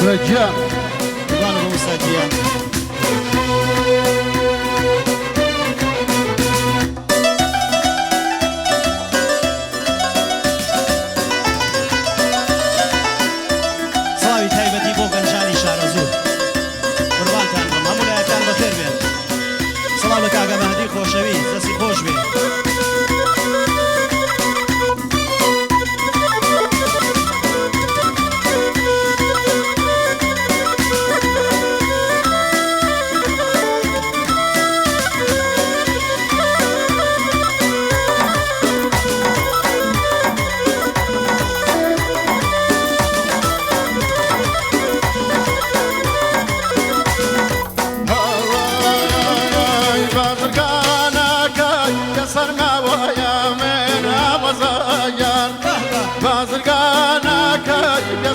رجال قربان ابو مساجيان صاوي تايبتي بو گنجانی شارەزوو قوربانتان بم هەموو لایەکان بەخێر بێن سڵاو لە کاکە مەهدی خۆشەوی دەستی خۆش بێ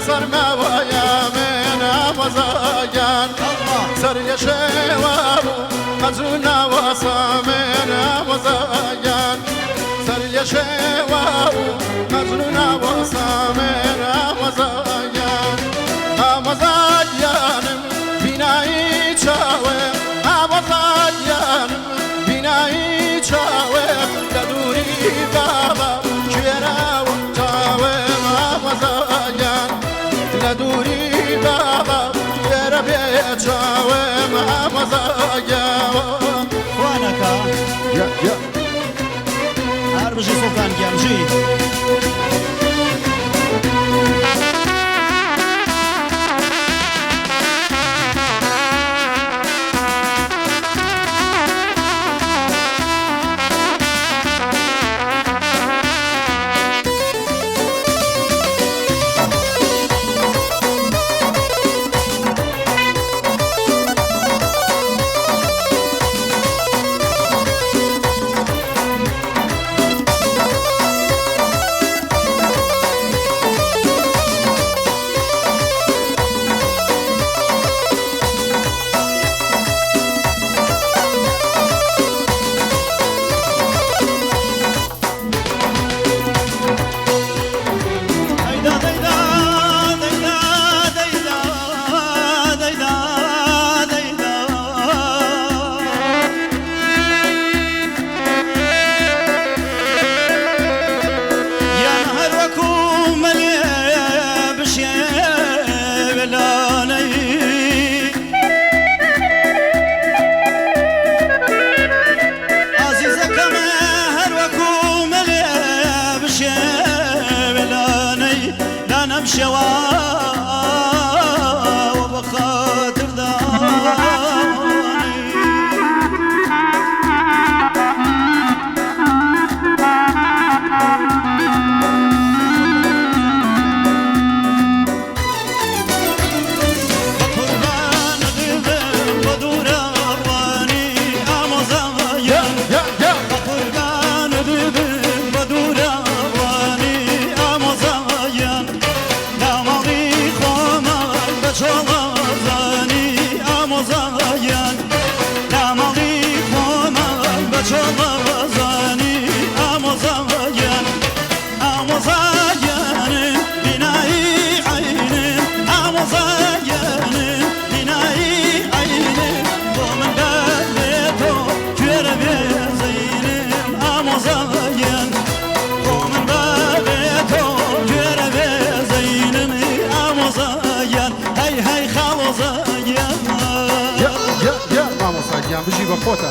صرنا ويا من وزايان سر يشواب مزونا وصامنا وزايان سر يشواب مزونا وصامنا وزايان وزايان بناي شاوي وزايان بناي شاوي لدوري بابا كيرا وشاوي وزايان لدوري بابا يا ربي جاوي مع مزايا خوانەکە هەر بژی سڵتان گیانجی بژی بە خۆتە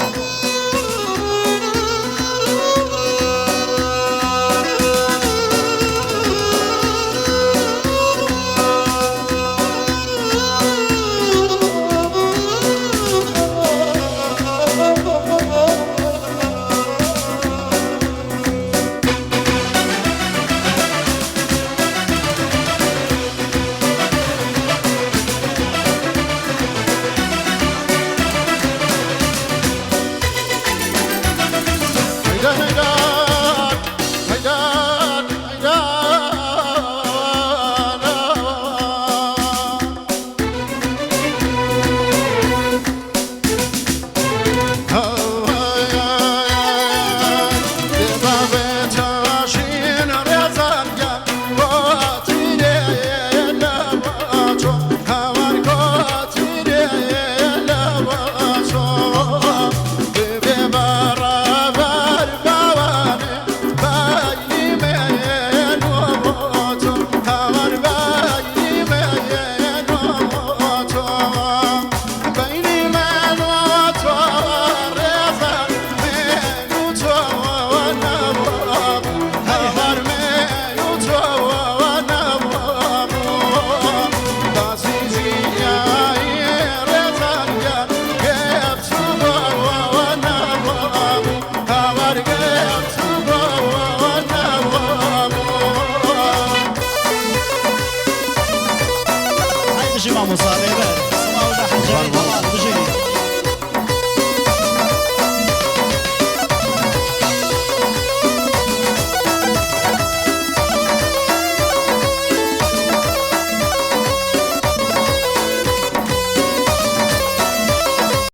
حاجی مامۆسا بێبەر سڵاو لە حەنجەری دەڵات